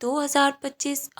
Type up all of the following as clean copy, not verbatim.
2025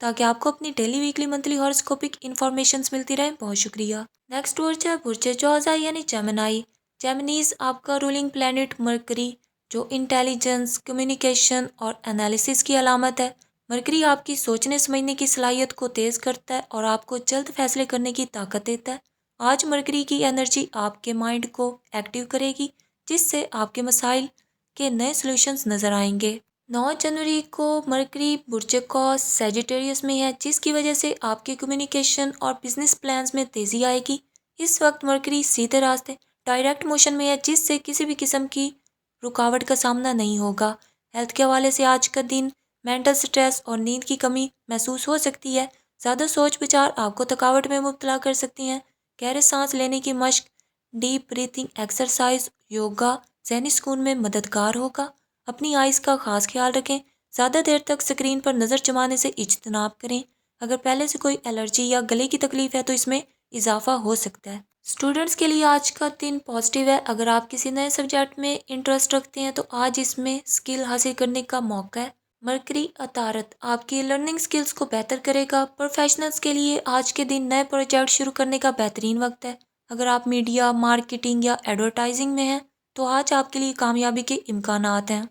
تاکہ آپ کو اپنی ڈیلی ویکلی منتھلی ہاراسکوپک انفارمیشنز ملتی رہیں۔ بہت شکریہ۔ نیکسٹ برج جوزا یعنی جیمنائی۔ جیمنیز آپ کا رولنگ پلانٹ مرکری، جو انٹیلیجنس، کمیونیکیشن اور انالیسس کی علامت ہے۔ مرکری آپ کی سوچنے سمجھنے کی صلاحیت کو تیز کرتا ہے اور آپ کو جلد فیصلے کرنے کی طاقت دیتا ہے۔ آج مرکری کی انرجی آپ کے مائنڈ کو ایکٹیو کرے گی، جس سے آپ کے مسائل کے نئے سلوشنز نظر آئیں گے۔ 9 جنوری کو مرکری برج قوس سیجیٹیریس میں ہے، جس کی وجہ سے آپ کے کمیونیکیشن اور بزنس پلانز میں تیزی آئے گی۔ اس وقت مرکری سیدھے راستے ڈائریکٹ موشن میں ہے، جس سے کسی بھی قسم کی رکاوٹ کا سامنا نہیں ہوگا۔ ہیلتھ کے حوالے سے آج کا دن مینٹل سٹریس اور نیند کی کمی محسوس ہو سکتی ہے۔ زیادہ سوچ بچار آپ کو تھکاوٹ میں مبتلا کر سکتی ہیں۔ گہرے سانس لینے کی مشق، ڈیپ بریتھنگ ایکسرسائز، یوگا ذہنی سکون میں مددگار ہوگا۔ اپنی آئز کا خاص خیال رکھیں۔ زیادہ دیر تک اسکرین پر نظر جمانے سے اجتناب کریں۔ اگر پہلے سے کوئی الرجی یا گلے کی تکلیف ہے تو اس میں اضافہ ہو سکتا ہے۔ اسٹوڈنٹس کے لیے آج کا دن پازیٹیو ہے۔ اگر آپ کسی نئے سبجیکٹ میں انٹرسٹ رکھتے ہیں تو آج اس میں اسکل حاصل کرنے کا موقع ہے۔ مرکری عطارد آپ کی لرننگ اسکلز کو بہتر کرے گا۔ پروفیشنلز کے لیے آج کے دن نئے پروجیکٹ شروع کرنے کا بہترین وقت ہے۔ اگر آپ میڈیا، مارکیٹنگ یا ایڈورٹائزنگ میں ہیں تو آج آپ کے لیے کامیابی کے امکانات ہیں۔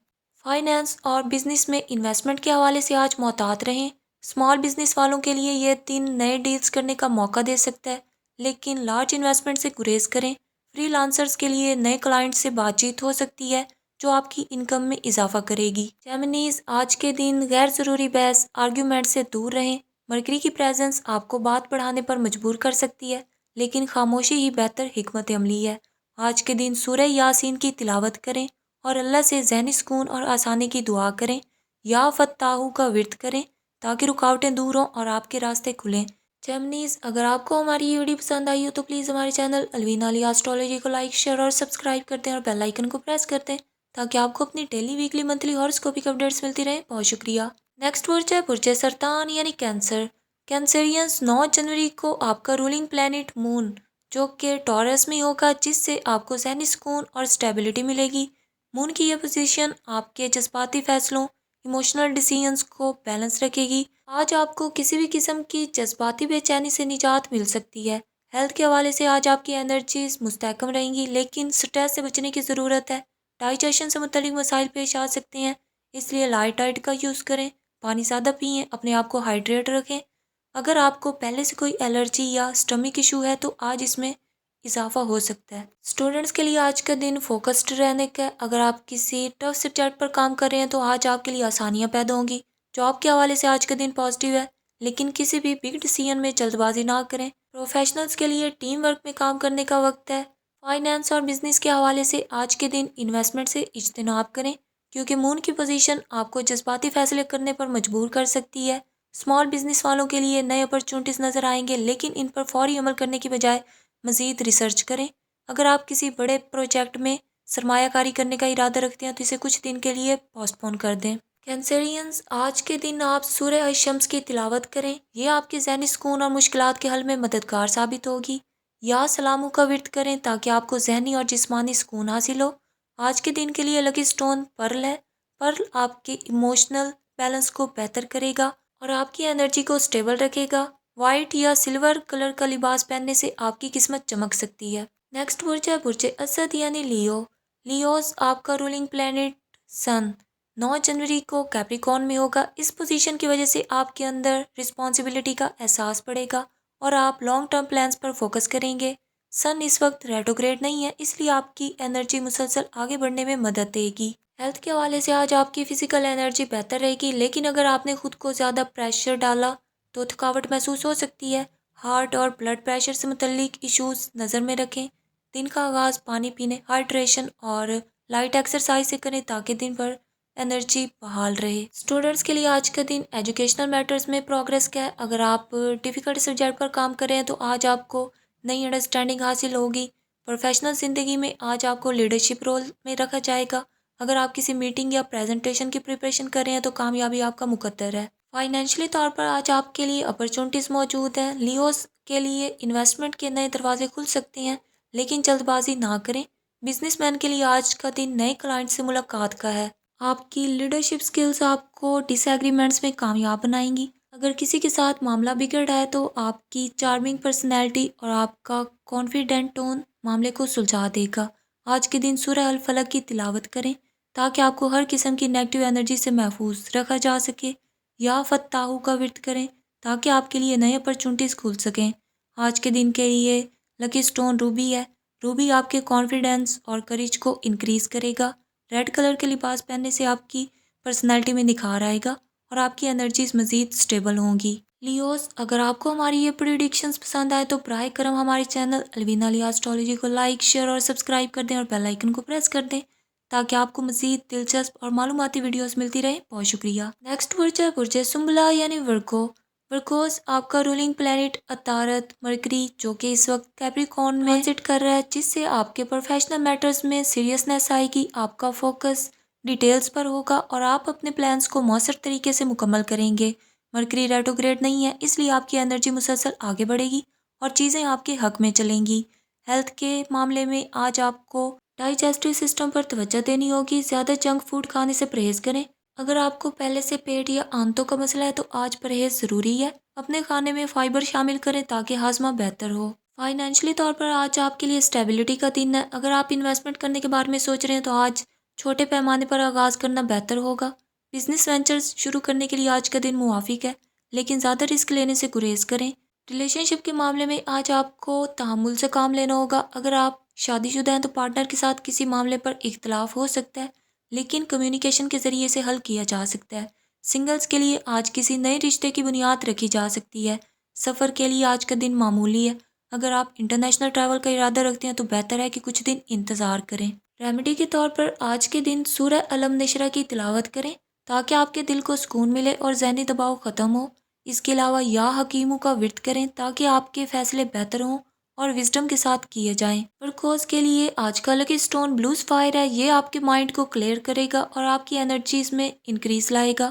فائنانس اور بزنس میں انویسٹمنٹ کے حوالے سے آج محتاط رہیں۔ اسمال بزنس والوں کے لیے یہ دن نئے ڈیلز کرنے کا موقع دے سکتا ہے، لیکن لارج انویسٹمنٹ سے گریز کریں۔ فری لانسرز کے لیے نئے کلائنٹ سے بات چیت ہو سکتی ہے جو آپ کی انکم میں اضافہ کرے گی۔ جیمنیز آج کے دن غیر ضروری بحث آرگیومنٹ سے دور رہیں۔ مرکری کی پریزنس آپ کو بات بڑھانے پر مجبور کر سکتی ہے، لیکن خاموشی ہی بہتر حکمت عملی ہے۔ آج کے دن سورہ یاسین کی تلاوت کریں اور اللہ سے ذہنی سکون اور آسانی کی دعا کریں۔ یا فتاحو کا ورد کریں تاکہ رکاوٹیں دور ہوں اور آپ کے راستے کھلیں۔ جیمنیز اگر آپ کو ہماری یہ ویڈیو پسند آئی ہو تو پلیز ہمارے چینل الوینا علی ایسٹرولوجی کو لائک، شیئر اور سبسکرائب کرتے ہیں اور بیل آئیکن کو پریس کرتے ہیں تاکہ آپ کو اپنی ڈیلی ویکلی منتھلی ہاراسکوپک اپڈیٹس ملتی رہیں۔ بہت شکریہ۔ نیکسٹ برج سرطان یعنی کینسر۔ کینسرینز 9 جنوری کو آپ کا رولنگ پلانٹ مون، جو کہ ٹورس میں ہوگا، جس سے آپ کو ذہنی سکون اور اسٹیبلٹی ملے گی۔ مون کی یہ پوزیشن آپ کے جذباتی فیصلوں، ایموشنل ڈیسیژنز کو بیلنس رکھے گی۔ آج آپ کو کسی بھی قسم کی جذباتی بے چینی سے نجات مل سکتی ہے۔ ہیلتھ کے حوالے سے آج آپ کی انرجیز مستحکم رہیں گی، لیکن سٹریس سے بچنے کی ضرورت ہے۔ ڈائجیشن سے متعلق مسائل پیش آ سکتے ہیں، اس لیے لائٹ ڈائٹ کا یوز کریں۔ پانی زیادہ پئیں، اپنے آپ کو ہائیڈریٹ رکھیں۔ اگر آپ کو پہلے سے کوئی الرجی یا اسٹمک ایشو ہے تو آج اس میں اضافہ ہو سکتا ہے۔ اسٹوڈنٹس کے لیے آج کا دن فوکسڈ رہنے کا ہے۔ اگر آپ کسی ٹف سبجیکٹ پر کام کر رہے ہیں تو آج آپ کے لیے آسانیاں پیدا ہوں گی۔ جاب کے حوالے سے آج کا دن پازیٹیو ہے، لیکن کسی بھی بگ ڈیسیژن میں جلد بازی نہ کریں۔ پروفیشنلز کے لیے ٹیم ورک میں کام کرنے کا وقت ہے۔ فائنانس اور بزنس کے حوالے سے آج کے دن انویسٹمنٹ سے اجتناب کریں، کیونکہ مون کی پوزیشن آپ کو جذباتی فیصلے کرنے پر مجبور کر سکتی ہے۔ اسمال بزنس والوں کے لیے نئے اپرچونٹیز نظر آئیں گے، لیکن ان پر فوری عمل کرنے کی بجائے مزید ریسرچ کریں۔ اگر آپ کسی بڑے پروجیکٹ میں سرمایہ کاری کرنے کا ارادہ رکھتے ہیں تو اسے کچھ دن کے لیے پوسٹ پون کر دیں۔ کینسرینز آج کے دن آپ سورہ الشمس کی تلاوت کریں، یہ آپ کے ذہنی سکون اور مشکلات کے حل میں مددگار ثابت ہوگی۔ یا سلاموں کا ورد کریں تاکہ آپ کو ذہنی اور جسمانی سکون حاصل ہو۔ آج کے دن کے لیے لکی سٹون پرل ہے۔ پرل آپ کے ایموشنل بیلنس کو بہتر کرے گا اور آپ کی انرجی کو سٹیبل رکھے گا۔ وائٹ یا سلور کلر کا لباس پہننے سے آپ کی قسمت چمک سکتی ہے۔ نیکسٹ برج اسد یعنی لیو۔ لیوز آپ کا رولنگ پلانٹ سن 9 جنوری کو کیپریکون میں ہوگا۔ اس پوزیشن کی وجہ سے آپ کے اندر رسپانسبلٹی کا احساس بڑھے گا اور آپ لانگ ٹرم پلانز پر فوکس کریں گے۔ سن اس وقت ریٹروگریڈ نہیں ہے، اس لیے آپ کی انرجی مسلسل آگے بڑھنے میں مدد دے گی۔ ہیلتھ کے حوالے سے آج آپ کی فزیکل انرجی بہتر رہے گی، لیکن اگر آپ نے خود کو زیادہ پریشر ڈالا تو تھکاوٹ محسوس ہو سکتی ہے۔ ہارٹ اور بلڈ پریشر سے متعلق ایشوز نظر میں رکھیں۔ دن کا آغاز پانی پینے، ہائیڈریشن اور لائٹ ایکسرسائز سے کریں تاکہ دن بھر انرجی بحال رہے۔ اسٹوڈنٹس کے لیے آج کا دن ایجوکیشنل میٹرز میں پروگریس کا ہے۔ اگر آپ ڈیفیکلٹ سبجیکٹ پر کام کر رہے ہیں تو آج آپ کو نئی انڈرسٹینڈنگ حاصل ہوگی۔ پروفیشنل زندگی میں آج آپ کو لیڈرشپ رول میں رکھا جائے گا۔ اگر آپ کسی میٹنگ یا پریزنٹیشن کی پریپریشن کر رہے ہیں تو کامیابی آپ کا مقدر ہے۔ فائنینشلی طور پر آج آپ کے لیے اپرچونٹیز موجود ہیں۔ لیوز کے لیے انویسٹمنٹ کے نئے دروازے کھل سکتے ہیں، لیکن جلد بازی نہ کریں۔ بزنس مین کے لیے آج کا دن نئے کلائنٹ سے ملاقات کا ہے۔ آپ کی لیڈرشپ سکلز آپ کو ڈس ایگریمنٹس میں کامیاب بنائیں گی۔ اگر کسی کے ساتھ معاملہ بگڑ رہا ہے تو آپ کی چارمنگ پرسنالٹی اور آپ کا کانفیڈنٹ ٹون معاملے کو سلجھا دے گا۔ آج کے دن سورہ الفلق کی تلاوت کریں تاکہ آپ کو ہر قسم کی نیگیٹو انرجی سے محفوظ رکھا جا سکے۔ یا فتاحو کا ورد کریں تاکہ آپ کے لیے نئے اپرچونٹیز کھل سکیں۔ آج کے دن کے لیے لکی سٹون روبی ہے۔ روبی آپ کے کانفیڈنس اور کریج کو انکریز کرے گا۔ ریڈ کلر کے لباس پہننے سے آپ کی پرسنالٹی میں نکھار آئے گا اور آپ کی انرجیز مزید سٹیبل ہوں گی۔ لیوز، اگر آپ کو ہماری یہ پریڈکشنز پسند آئے تو براہ کرم ہمارے چینل الوینا لی ایسٹرولوجی کو لائک، شیئر اور سبسکرائب کر دیں اور بیل آئیکن کو پریس کر دیں تاکہ آپ کو مزید دلچسپ اور معلوماتی ویڈیوز ملتی رہیں۔ بہت شکریہ۔ نیکسٹ برج ہے برج سنبلا یعنی ورگو۔ ورگوز، آپ کا رولنگ پلینٹ عطارد مرکری جو کہ اس وقت کیپریکارن میں ٹرانزٹ کر رہا ہے، جس سے آپ کے پروفیشنل میٹرز میں سیریسنیس آئے گی۔ آپ کا فوکس ڈیٹیلز پر ہوگا اور آپ اپنے پلانز کو مؤثر طریقے سے مکمل کریں گے۔ مرکری ریٹروگریڈ نہیں ہے، اس لیے آپ کی انرجی مسلسل آگے بڑھے گی اور چیزیں آپ کے حق میں چلیں گی۔ ہیلتھ کے معاملے میں آج آپ کو ڈائجسٹو سسٹم پر توجہ دینی ہوگی۔ زیادہ جنک فوڈ کھانے سے پرہیز کریں۔ اگر آپ کو پہلے سے پیٹ یا آنتوں کا مسئلہ ہے تو آج پرہیز ضروری ہے۔ اپنے کھانے میں فائبر شامل کریں تاکہ ہاضمہ بہتر ہو۔ فائنینشلی طور پر آج آپ کے لیے اسٹیبلٹی کا دن ہے۔ اگر آپ انویسٹمنٹ کرنے کے بارے میں سوچ رہے ہیں تو آج چھوٹے پیمانے پر آغاز کرنا بہتر ہوگا۔ بزنس وینچرز شروع کرنے کے لیے آج کا دن موافق ہے، لیکن زیادہ رسک لینے سے گریز کریں۔ ریلیشن شپ کے معاملے میں آج آپ کو تحمل سے کام لینا ہوگا۔ اگر آپ شادی شدہ ہیں تو پارٹنر کے ساتھ کسی معاملے پر اختلاف ہو سکتا ہے، لیکن کمیونیکیشن کے ذریعے سے حل کیا جا سکتا ہے۔ سنگلز کے لیے آج کسی نئے رشتے کی بنیاد رکھی جا سکتی ہے۔ سفر کے لیے آج کا دن معمولی ہے۔ اگر آپ انٹرنیشنل ٹریول کا ارادہ رکھتے ہیں تو بہتر ہے کہ کچھ دن انتظار کریں۔ ریمیڈی کے طور پر آج کے دن سورہ الم نشرہ کی تلاوت کریں تاکہ آپ کے دل کو سکون ملے اور ذہنی دباؤ ختم ہو۔ اس کے علاوہ یا حکیموں کا ورد کریں تاکہ آپ کے فیصلے بہتر ہوں اور وزڈم کے ساتھ کیے جائیں۔ ورکوز کے لیے آج کا لکی سٹون بلو سفائر ہے۔ یہ آپ کے مائنڈ کو کلیئر کرے گا اور آپ کی انرجیز میں انکریز لائے گا۔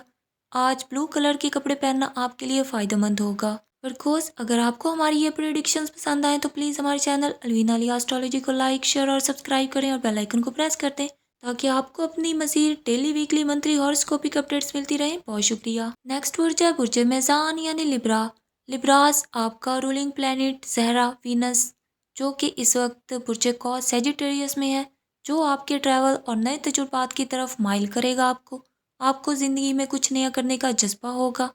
آج بلو کلر کے کپڑے پہننا آپ کے لیے فائدہ مند ہوگا۔ ورکوز، اگر آپ کو ہماری یہ پریڈکشنز پسند آئیں تو پلیز ہمارے چینل الوینا لی ایسٹرولوجی کو لائک، شیئر اور سبسکرائب کریں اور بیل آئیکن کو پریس کر دیں تاکہ آپ کو اپنی مزید ڈیلی، ویکلی، منتھلی ہاراسکوپک اپڈیٹس ملتی رہیں۔ بہت شکریہ۔ نیکسٹ برج ہے برج میزان یعنی لبرا۔ لبراز، آپ کا رولنگ پلینٹ زہرا وینس جو کہ اس وقت برج قوس سیجیٹیریس میں ہے، جو آپ کے ٹریول اور نئے تجربات کی طرف مائل کرے گا۔ آپ کو زندگی میں کچھ نیا کرنے کا جذبہ ہوگا۔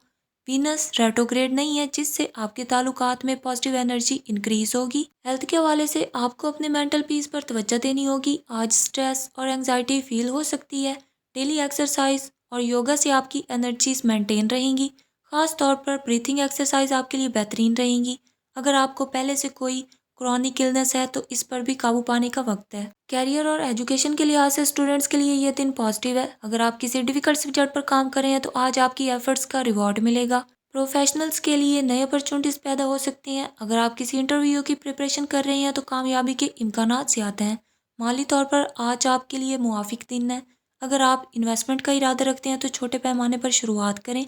وینس ریٹروگریڈ نہیں ہے، جس سے آپ کے تعلقات میں پازیٹیو انرجی انکریز ہوگی۔ ہیلتھ کے حوالے سے آپ کو اپنے مینٹل پیس پر توجہ دینی ہوگی۔ آج سٹریس اور انگزائٹی فیل ہو سکتی ہے۔ ڈیلی ایکسرسائز اور یوگا سے آپ کی انرجیز مینٹین رہیں گی۔ خاص طور پر بریتھنگ ایکسرسائز آپ کے لیے بہترین رہیں گی۔ اگر آپ کو پہلے سے کوئی کرونک النس ہے تو اس پر بھی قابو پانے کا وقت ہے۔ کیریئر اور ایجوکیشن کے لحاظ سے اسٹوڈنٹس کے لیے یہ دن پازیٹیو ہے۔ اگر آپ کسی ڈیفیکلٹ سبجیکٹ پر کام کر رہے ہیں تو آج آپ کی ایفرٹس کا ریوارڈ ملے گا۔ پروفیشنلز کے لیے نئے اپرچونٹیز پیدا ہو سکتے ہیں۔ اگر آپ کسی انٹرویو کی پریپریشن کر رہے ہیں تو کامیابی کے امکانات زیادہ ہیں۔ مالی طور پر آج آپ کے لیے موافق دن ہے۔ اگر آپ انویسٹمنٹ کا ارادہ رکھتے ہیں تو چھوٹے پیمانے پر شروعات کریں۔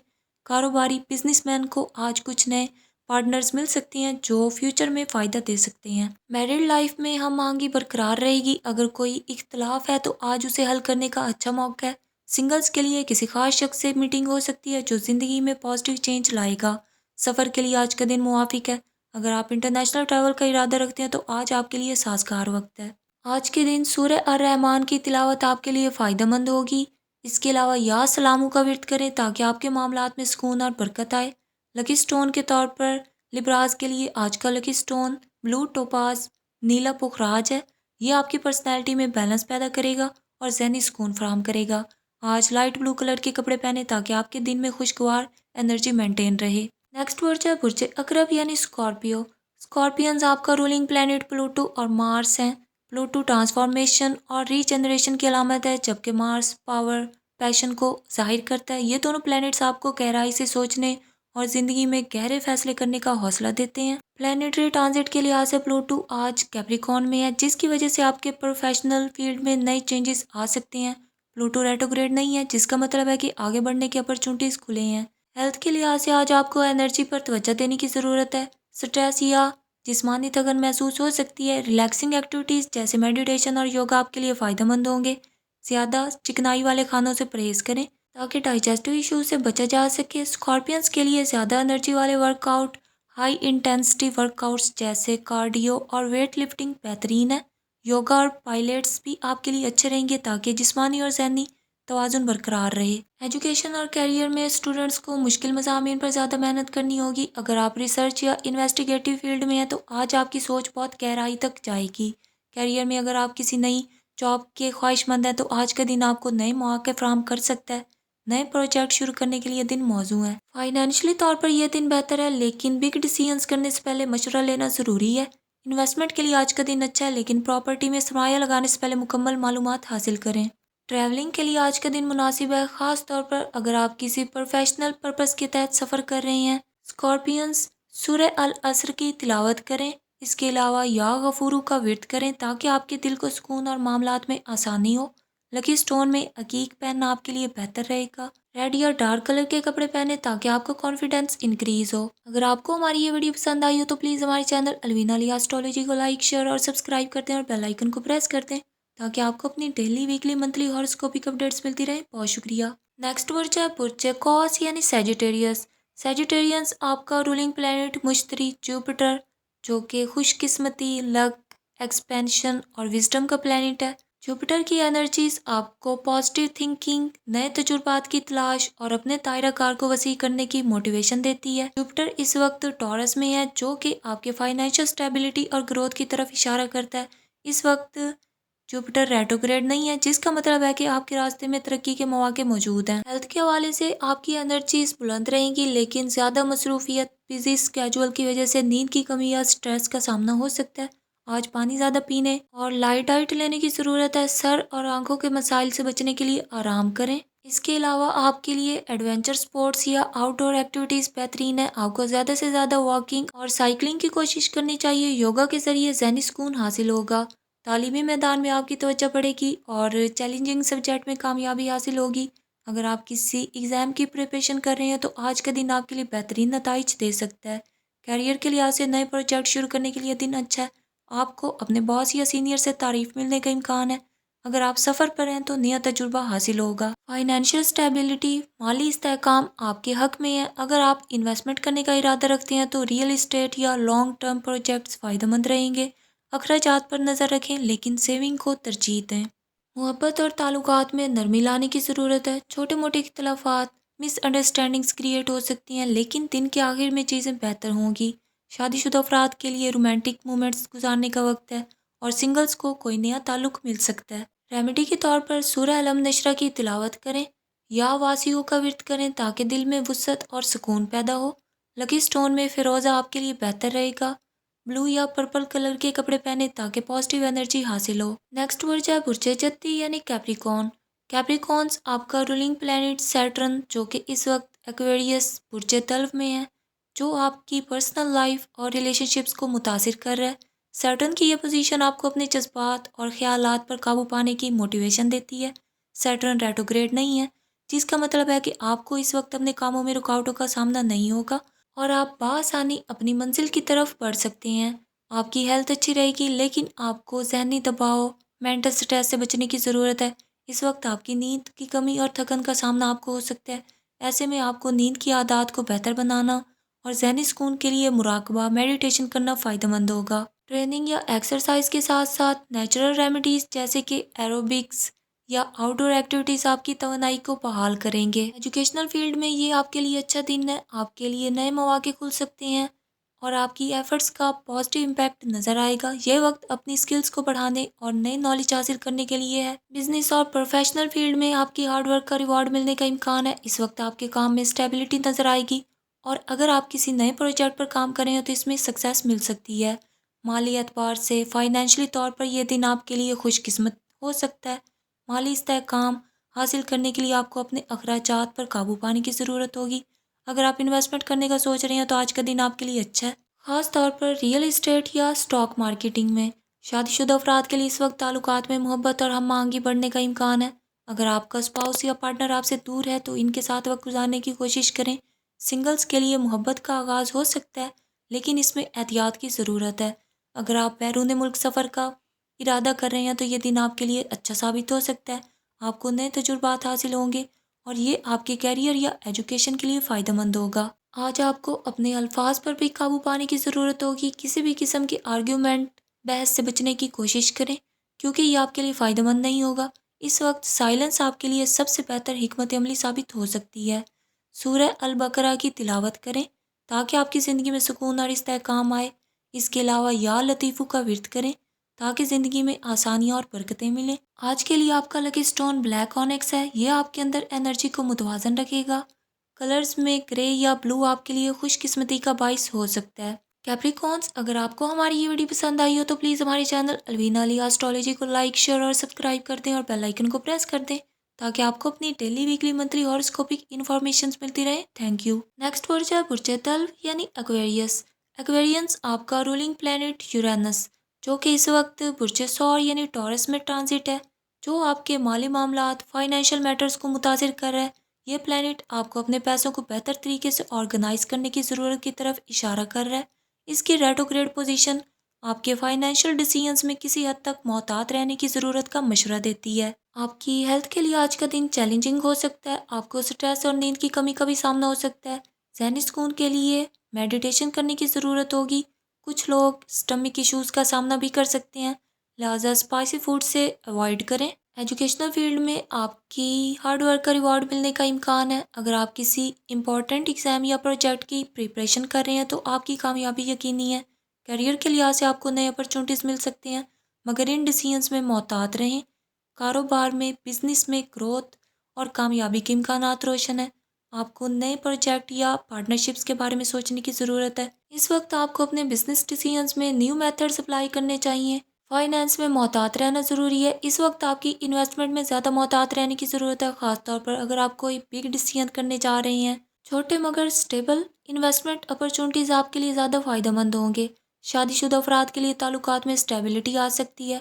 کاروباری بزنس مین کو آج کچھ نئے پارٹنرز مل سکتے ہیں جو فیوچر میں فائدہ دے سکتے ہیں۔ میرڈ لائف میں ہم آہنگی برقرار رہے گی۔ اگر کوئی اختلاف ہے تو آج اسے حل کرنے کا اچھا موقع ہے۔ سنگلز کے لیے کسی خاص شخص سے میٹنگ ہو سکتی ہے جو زندگی میں پازیٹیو چینج لائے گا۔ سفر کے لیے آج کا دن موافق ہے۔ اگر آپ انٹرنیشنل ٹریول کا ارادہ رکھتے ہیں تو آج آپ کے لیے سازگار وقت ہے۔ آج کے دن سورہ الرحمن کی تلاوت آپ کے لیے فائدہ مند ہوگی۔ اس کے علاوہ یا سلاموں کا ورد کریں تاکہ آپ کے معاملات میں سکون اور برکت آئے۔ لکی سٹون کے طور پر لبراز کے لیے آج کا لکی سٹون بلو ٹوپاز نیلا پخراج ہے۔ یہ آپ کی پرسنالٹی میں بیلنس پیدا کرے گا اور ذہنی سکون فراہم کرے گا۔ آج لائٹ بلو کلر کے کپڑے پہنے تاکہ آپ کے دن میں خوشگوار انرجی مینٹین رہے۔ نیکسٹ برج ہے برج عقرب یعنی اسکارپیو۔ اسکارپینز، آپ کا رولنگ پلینٹ پلوٹو اور مارس ہیں۔ پلوٹو ٹرانسفارمیشن اور ری جنریشن کی علامت ہے، جبکہ مارس پاور، پیشن کو ظاہر کرتا ہے۔ یہ دونوں پلینٹس آپ کو گہرائی سے سوچنے اور زندگی میں گہرے فیصلے کرنے کا حوصلہ دیتے ہیں۔ پلانیٹری ٹرانزٹ کے لحاظ سے پلوٹو آج کیپریکارن میں ہے، جس کی وجہ سے آپ کے پروفیشنل فیلڈ میں نئے چینجز آ سکتے ہیں۔ پلوٹو ریٹروگریڈ نہیں ہے، جس کا مطلب ہے کہ آگے بڑھنے کے اپرچونٹیز کھلے ہیں۔ ہیلتھ کے لحاظ سے آج آپ کو انرجی پر توجہ دینے کی ضرورت ہے۔ سٹریس یا جسمانی تھکن محسوس ہو سکتی ہے۔ ریلیکسنگ ایکٹیویٹیز جیسے میڈیٹیشن اور یوگا آپ کے لیے فائدہ مند ہوں گے۔ زیادہ چکنائی والے کھانوں سے پرہیز کریں تاکہ ڈائجسٹو ایشو سے بچا جا سکے۔ اسکارپینس کے لیے زیادہ انرجی والے work out, high intensity work outs جیسے کارڈیو اور ویٹ لفٹنگ بہترین ہے۔ یوگا اور پائلیٹس بھی آپ کے لیے اچھے رہیں گے تاکہ جسمانی اور ذہنی توازن برقرار رہے۔ ایجوکیشن اور کیریئر میں اسٹوڈنٹس کو مشکل مضامین پر زیادہ محنت کرنی ہوگی۔ اگر آپ ریسرچ یا انویسٹیگیٹو فیلڈ میں ہیں تو آج آپ کی سوچ بہت گہرائی تک جائے گی۔ کیریئر میں اگر آپ کسی نئی جاب کے خواہش مند ہیں تو آج کا دن آپ کو نئے مواقع فراہم کر سکتا ہے۔ نئے پروجیکٹ شروع کرنے کے لیے دن موزوں ہے۔ فائنینشلی طور پر یہ دن بہتر ہے، لیکن بگ ڈیسیژنز کرنے سے پہلے مشورہ لینا ضروری ہے۔ انویسٹمنٹ کے لیے آج کا دن اچھا ہے، لیکن پراپرٹی میں سرمایہ لگانے سے پہلے مکمل معلومات حاصل کریں۔ ٹریولنگ کے لیے آج کا دن مناسب ہے، خاص طور پر اگر آپ کسی پروفیشنل پرپس کے تحت سفر کر رہے ہیں۔ اسکارپینز، سورہ العصر کی تلاوت کریں۔ اس کے علاوہ یا غفورو کا ورد کریں تاکہ آپ کے دل کو سکون اور معاملات میں آسانی ہو۔ لکی سٹون میں عقیق پہننا آپ کے لیے بہتر رہے گا۔ ریڈ یا ڈارک کلر کے کپڑے پہنیں تاکہ آپ کا کانفیڈنس انکریز ہو۔ اگر آپ کو ہماری یہ ویڈیو پسند آئی ہو تو پلیز ہمارے چینل الوینا علی ایسٹرولوجی کو لائک، شیئر اور سبسکرائب کر دیں اور بیل آئیکن کو پریس کر دیں تاکہ آپ کو اپنی ڈیلی، ویکلی، منتھلی ہاراسکوپک اپڈیٹس ملتی رہیں۔ بہت شکریہ۔ نیکسٹ برج ہے برج اکویریس یعنی سیجیٹیریس۔ سیجیٹیرینز آپ کا رولنگ پلینٹ مشتری جوپیٹر، جو کہ خوش قسمتی، لک، ایکسپینشن اور وزڈم کا پلینٹ ہے۔ جوپیٹر کی انرجیز آپ کو پازیٹیو تھنکنگ، نئے تجربات کی تلاش اور اپنے دائرہ کار کو وسیع کرنے کی موٹیویشن دیتی ہے۔ جوپیٹر اس وقت ٹورس میں ہے، جو کہ آپ کے فائنینشیل اسٹیبلٹی اور گروتھ کی طرف اشارہ کرتا ہے۔ اس وقت جوپیٹر ریٹروگریڈ نہیں ہے، جس کا مطلب ہے کہ آپ کے راستے میں ترقی کے مواقع موجود ہیں۔ ہیلتھ کے حوالے سے آپ کی انرجیز بلند رہیں گی، لیکن زیادہ مصروفیت، بزی اسکیجول کی وجہ سے نیند کی کمی یا سٹریس کا سامنا ہو سکتا ہے۔ آج پانی زیادہ پینے اور لائٹ ڈائٹ لینے کی ضرورت ہے۔ سر اور آنکھوں کے مسائل سے بچنے کے لیے آرام کریں۔ اس کے علاوہ آپ کے لیے ایڈونچر سپورٹس یا آؤٹ ڈور ایکٹیویٹیز بہترین ہے۔ آپ کو زیادہ سے زیادہ واکنگ اور سائیکلنگ کی کوشش کرنی چاہیے۔ یوگا کے ذریعے ذہنی سکون حاصل ہوگا۔ تعلیمی میدان میں آپ کی توجہ بڑھے گی اور چیلنجنگ سبجیکٹ میں کامیابی حاصل ہوگی۔ اگر آپ کسی ایگزام کی پریپریشن کر رہے ہیں تو آج کا دن آپ کے لیے بہترین نتائج دے سکتا ہے۔ کیریئر کے لحاظ سے نئے پروجیکٹ شروع کرنے کے لیے دن اچھا ہے۔ آپ کو اپنے باس یا سینئر سے تعریف ملنے کا امکان ہے۔ اگر آپ سفر پر ہیں تو نیا تجربہ حاصل ہوگا۔ فائنینشیل اسٹیبلٹی، مالی استحکام آپ کے حق میں ہے۔ اگر آپ انویسٹمنٹ کرنے کا ارادہ رکھتے ہیں تو ریئل اسٹیٹ یا لانگ ٹرم پروجیکٹس فائدہ مند رہیں گے۔ اخراجات پر نظر رکھیں، لیکن سیونگ کو ترجیح دیں۔ محبت اور تعلقات میں نرمی لانے کی ضرورت ہے۔ چھوٹے موٹے اختلافات، مس انڈرسٹینڈنگز کریٹ ہو سکتی ہیں، لیکن دن کے آخر میں چیزیں بہتر ہوں گی۔ شادی شدہ افراد کے لیے رومانٹک مومنٹس گزارنے کا وقت ہے اور سنگلز کو کوئی نیا تعلق مل سکتا ہے۔ ریمیڈی کے طور پر سورہ علم نشرہ کی تلاوت کریں یا واسیوں کا ورد کریں تاکہ دل میں وسعت اور سکون پیدا ہو۔ لکی سٹون میں فیروزہ آپ کے لیے بہتر رہے گا۔ بلو یا پرپل کلر کے کپڑے پہنے تاکہ پازیٹیو انرجی حاصل ہو۔ نیکسٹ برج ہے برج جدی یعنی کیپریکون۔ کیپریکونز آپ کا رولنگ پلینٹ سیٹرن، جو کہ اس وقت ایکویریس برج طلب میں ہے، جو آپ کی پرسنل لائف اور ریلیشن شپس کو متاثر کر رہا ہے۔ سیٹرن کی یہ پوزیشن آپ کو اپنے جذبات اور خیالات پر قابو پانے کی موٹیویشن دیتی ہے۔ سیٹرن ریٹروگریڈ نہیں ہے، جس کا مطلب ہے کہ آپ کو اس وقت اپنے کاموں میں رکاوٹوں کا سامنا نہیں ہوگا اور آپ بآسانی اپنی منزل کی طرف بڑھ سکتے ہیں۔ آپ کی ہیلتھ اچھی رہے گی، لیکن آپ کو ذہنی دباؤ، مینٹل سٹریس سے بچنے کی ضرورت ہے۔ اس وقت آپ کی نیند کی کمی اور تھکن کا سامنا آپ کو ہو سکتا ہے۔ ایسے میں آپ کو نیند کی عادات کو بہتر بنانا اور ذہنی سکون کے لیے مراقبہ، میڈیٹیشن کرنا فائدہ مند ہوگا۔ ٹریننگ یا ایکسرسائز کے ساتھ ساتھ نیچرل ریمیڈیز جیسے کہ ایروبکس یا آؤٹ ڈور ایکٹیویٹیز آپ کی توانائی کو بحال کریں گے۔ ایجوکیشنل فیلڈ میں یہ آپ کے لیے اچھا دن ہے۔ آپ کے لیے نئے مواقع کھل سکتے ہیں اور آپ کی ایفرٹس کا پازیٹیو امپیکٹ نظر آئے گا۔ یہ وقت اپنی سکلز کو بڑھانے اور نئی نالج حاصل کرنے کے لیے ہے۔ بزنس اور پروفیشنل فیلڈ میں آپ کی ہارڈ ورک کا ریوارڈ ملنے کا امکان ہے۔ اس وقت آپ کے کام میں اسٹیبلٹی نظر آئے گی اور اگر آپ کسی نئے پروجیکٹ پر کام کریں تو اس میں سکسیس مل سکتی ہے۔ مالی اعتبار سے فائنینشلی طور پر یہ دن آپ کے لیے خوش قسمت ہو سکتا ہے۔ مالی استحکام حاصل کرنے کے لیے آپ کو اپنے اخراجات پر قابو پانے کی ضرورت ہوگی۔ اگر آپ انویسٹمنٹ کرنے کا سوچ رہے ہیں تو آج کا دن آپ کے لیے اچھا ہے، خاص طور پر ریئل اسٹیٹ یا اسٹاک مارکیٹنگ میں۔ شادی شدہ افراد کے لیے اس وقت تعلقات میں محبت اور ہم آہنگی بڑھنے کا امکان ہے۔ اگر آپ کا اسپاؤس یا پارٹنر آپ سے دور ہے تو ان کے ساتھ وقت گزارنے کی کوشش کریں۔ سنگلز کے لیے محبت کا آغاز ہو سکتا ہے، لیکن اس میں احتیاط کی ضرورت ہے۔ اگر آپ بیرون ملک سفر کا ارادہ کر رہے ہیں تو یہ دن آپ کے لیے اچھا ثابت ہو سکتا ہے۔ آپ کو نئے تجربات حاصل ہوں گے اور یہ آپ کے کیریئر یا ایجوکیشن کے لیے فائدہ مند ہوگا۔ آج آپ کو اپنے الفاظ پر بھی قابو پانے کی ضرورت ہوگی۔ کسی بھی قسم کی آرگیومنٹ، بحث سے بچنے کی کوشش کریں کیونکہ یہ آپ کے لیے فائدہ مند نہیں ہوگا۔ اس وقت سائلنس آپ کے لیے سب سے بہتر حکمت عملی ثابت ہو سکتی ہے۔ سورہ البقرہ کی تلاوت کریں تاکہ آپ کی زندگی میں سکون اور استحکام آئے۔ اس کے علاوہ یا لطیفوں کا ورد کریں تاکہ زندگی میں آسانیاں اور برکتیں ملیں۔ آج کے لیے آپ کا لکی سٹون بلیک آنکس ہے۔ یہ آپ کے اندر انرجی کو متوازن رکھے گا۔ کلرز میں گرے یا بلو آپ کے لیے خوش قسمتی کا باعث ہو سکتا ہے۔ کیپریکونس، اگر آپ کو ہماری یہ ویڈیو پسند آئی ہو تو پلیز ہمارے چینل الوینا علی ایسٹرولوجی کو لائک، شیئر اور سبسکرائب کر دیں اور بیل آئیکن کو پریس کر دیں تاکہ آپ کو اپنی ڈیلی، ویکلی، منتھلی ہاروسکوپک انفارمیشنز ملتی رہے۔ Thank you. نیکسٹ برج ہے برج تلو یعنی ایکویریس۔ ایکویرینس آپ کا رولنگ پلینٹ یورینس جو کہ اس وقت برج ثور یعنی ٹورس میں ٹرانزٹ ہے، جو آپ کے مالی معاملات، فائنینشیل میٹرز کو متاثر کر رہا ہے۔ یہ پلینٹ آپ کو اپنے پیسوں کو بہتر طریقے سے آرگنائز کرنے کی ضرورت کی طرف اشارہ کر رہا ہے۔ اس کی ریٹروگریڈ پوزیشن آپ کے فائنینشیل ڈیسیژنز میں کسی حد تک محتاط رہنے کی ضرورت کا مشورہ دیتی ہے۔ آپ کی ہیلتھ کے لیے آج کا دن چیلنجنگ ہو سکتا ہے۔ آپ کو سٹریس اور نیند کی کمی کا بھی سامنا ہو سکتا ہے۔ ذہنی سکون کے لیے میڈیٹیشن کرنے کی ضرورت ہوگی۔ کچھ لوگ سٹمک ایشوز کا سامنا بھی کر سکتے ہیں، لہٰذا اسپائسی فوڈ سے اوائڈ کریں۔ ایجوکیشنل فیلڈ میں آپ کی ہارڈ ورک کا ریوارڈ ملنے کا امکان ہے۔ اگر آپ کسی امپورٹنٹ ایگزام یا پروجیکٹ کی پریپریشن کر رہے ہیں تو آپ کی کامیابی یقینی ہے۔ کیریئر کے لحاظ سے آپ کو نئے اپرچونٹیز مل سکتے ہیں، مگر ان ڈیسیژنز میں محتاط رہیں۔ کاروبار میں، بزنس میں گروتھ اور کامیابی کے امکانات روشن ہیں۔ آپ کو نئے پروجیکٹ یا پارٹنرشپس کے بارے میں سوچنے کی ضرورت ہے۔ اس وقت آپ کو اپنے بزنس ڈیسیژنز میں نیو میتھڈز اپلائی کرنے چاہیے۔ فائنانس میں محتاط رہنا ضروری ہے۔ اس وقت آپ کی انویسٹمنٹ میں زیادہ محتاط رہنے کی ضرورت ہے، خاص طور پر اگر آپ کوئی بگ ڈیسیژن کرنے جا رہے ہیں۔ چھوٹے مگر سٹیبل انویسٹمنٹ اپرچونٹیز آپ کے لیے زیادہ فائدہ مند ہوں گے۔ شادی شدہ افراد کے لیے تعلقات میں سٹیبلٹی آ سکتی ہے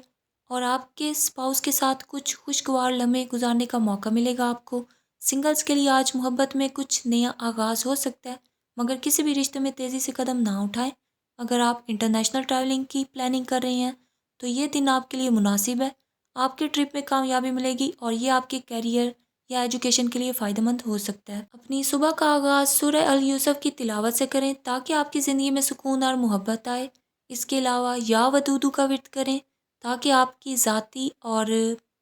اور آپ کے اسپاؤس کے ساتھ کچھ خوشگوار لمحے گزارنے کا موقع ملے گا آپ کو۔ سنگلز کے لیے آج محبت میں کچھ نیا آغاز ہو سکتا ہے، مگر کسی بھی رشتے میں تیزی سے قدم نہ اٹھائیں۔ اگر آپ انٹرنیشنل ٹریولنگ کی پلاننگ کر رہے ہیں تو یہ دن آپ کے لیے مناسب ہے۔ آپ کے ٹرپ میں کامیابی ملے گی اور یہ آپ کے کیریئر یا ایجوکیشن کے لیے فائدہ مند ہو سکتا ہے۔ اپنی صبح کا آغاز سورہ الیوسف کی تلاوت سے کریں تاکہ آپ کی زندگی میں سکون اور محبت آئے۔ اس کے علاوہ یا ودودو کا ورد کریں تاکہ آپ کی ذاتی اور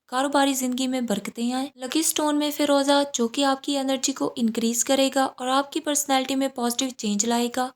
کاروباری زندگی میں برکتیں آئیں۔ لکی سٹون میں فیروزہ جو کہ آپ کی انرجی کو انکریز کرے گا اور آپ کی پرسنالٹی میں پازیٹیو چینج لائے گا۔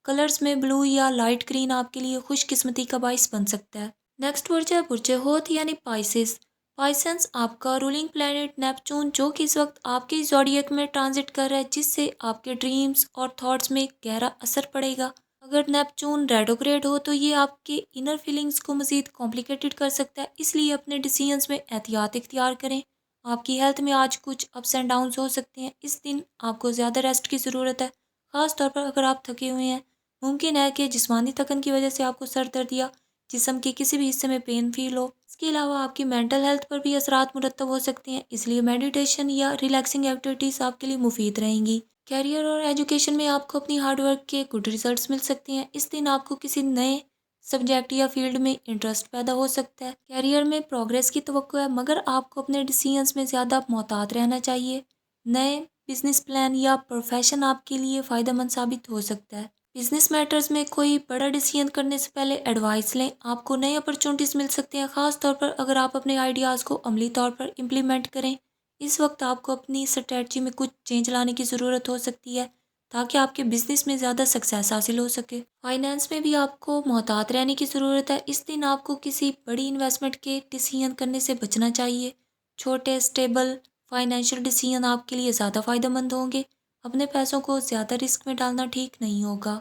کلرز میں بلو یا لائٹ گرین آپ کے لیے خوش قسمتی کا باعث بن سکتا ہے۔ نیکسٹ برج ہے برج ہوت یعنی پائسس۔ پائسنس آپ کا رولنگ پلینٹ نیپچون جو کہ اس وقت آپ کے زوڈیک میں ٹرانزٹ کر رہا ہے، جس سے آپ کے ڈریمز اور تھاٹس میں گہرا اثر پڑے گا۔ اگر نیپچون ریٹروگریڈ ہو تو یہ آپ کے انر فیلنگز کو مزید کمپلیکیٹڈ کر سکتا ہے، اس لیے اپنے ڈیسیژنز میں احتیاط اختیار کریں۔ آپ کی ہیلتھ میں آج کچھ اپس اینڈ ڈاؤنز ہو سکتے ہیں۔ اس دن آپ کو زیادہ ریسٹ کی ضرورت ہے، خاص طور پر اگر آپ تھکے ہوئے ہیں۔ ممکن ہے کہ جسمانی تھکن کی وجہ سے آپ کو سر درد یا جسم کے کسی بھی حصے میں پین فیل ہو۔ اس کے علاوہ آپ کی مینٹل ہیلتھ پر بھی اثرات مرتب ہو سکتے ہیں، اس لیے میڈیٹیشن یا ریلیکسنگ ایکٹیویٹیز آپ کے لیے مفید رہیں گی۔ کیریئر اور ایجوکیشن میں آپ کو اپنی ہارڈ ورک کے گڈ ریزلٹس مل سکتے ہیں۔ اس دن آپ کو کسی نئے سبجیکٹ یا فیلڈ میں انٹرسٹ پیدا ہو سکتا ہے۔ کیریئر میں پروگریس کی توقع ہے، مگر آپ کو اپنے ڈیسیژنز میں زیادہ محتاط رہنا چاہیے۔ نئے بزنس پلان یا پروفیشن آپ کے لیے فائدہ مند ثابت ہو سکتا ہے۔ بزنس میٹرز میں کوئی بڑا ڈیسیژن کرنے سے پہلے ایڈوائس لیں۔ آپ کو نئے اپرچونٹیز مل سکتے ہیں، خاص طور پر اگر آپ اپنے آئیڈیاز کو عملی طور پر امپلیمنٹ کریں۔ اس وقت آپ کو اپنی اسٹریٹجی میں کچھ چینج لانے کی ضرورت ہو سکتی ہے تاکہ آپ کے بزنس میں زیادہ سکسیس حاصل ہو سکے۔ فائنانس میں بھی آپ کو محتاط رہنے کی ضرورت ہے۔ اس دن آپ کو کسی بڑی انویسٹمنٹ کے ڈیسیژن کرنے سے بچنا چاہیے۔ چھوٹے اسٹیبل فائنینشیل ڈیسیژن آپ کے لیے زیادہ فائدہ مند ہوں گے۔ اپنے پیسوں کو زیادہ رسک میں ڈالنا ٹھیک نہیں ہوگا۔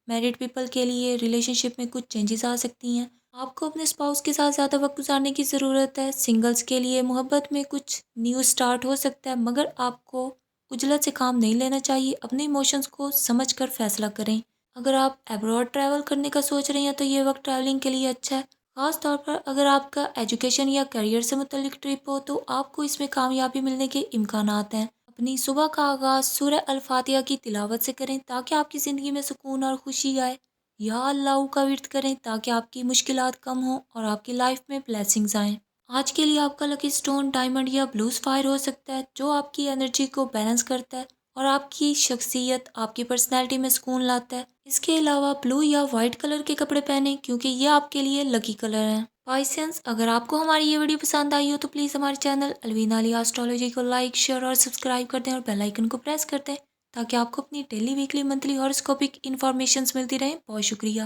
میرڈ پیپل کے لیے ریلیشن شپ میں کچھ چینجز آ سکتی ہیں۔ آپ کو اپنے اسپاؤس کے ساتھ زیادہ وقت گزارنے کی ضرورت ہے۔ سنگلز کے لیے محبت میں کچھ نیو سٹارٹ ہو سکتا ہے، مگر آپ کو عجلت سے کام نہیں لینا چاہیے۔ اپنے ایموشنز کو سمجھ کر فیصلہ کریں۔ اگر آپ ایبراڈ ٹریول کرنے کا سوچ رہے ہیں تو یہ وقت ٹریولنگ کے لیے اچھا ہے، خاص طور پر اگر آپ کا ایجوکیشن یا کیریئر سے متعلق ٹرپ ہو تو آپ کو اس میں کامیابی ملنے کے امکانات ہیں۔ اپنی صبح کا آغاز سورہ الفاتحہ کی تلاوت سے کریں تاکہ آپ کی زندگی میں سکون اور خوشی آئے۔ یا اللہ کا ورد کریں تاکہ آپ کی مشکلات کم ہوں اور آپ کی لائف میں بلیسنگز آئیں۔ آج کے لیے آپ کا لکی اسٹون ڈائمنڈ یا بلو سفائر ہو سکتا ہے، جو آپ کی انرجی کو بیلنس کرتا ہے اور آپ کی شخصیت، آپ کی پرسنالٹی میں سکون لاتا ہے۔ اس کے علاوہ بلو یا وائٹ کلر کے کپڑے پہنیں کیونکہ یہ آپ کے لیے لکی کلر ہیں۔ پائسنس، اگر آپ کو ہماری یہ ویڈیو پسند آئی ہو تو پلیز ہمارے چینل الوینا علی اسٹرالوجی کو لائک، شیئر اور سبسکرائب کر دیں اور بیل آئیکن کو پریس کر دیں تاکہ آپ کو اپنی ڈیلی، ویکلی، منتھلی ہاراسکوپک انفارمیشنز ملتی رہیں۔ بہت شکریہ۔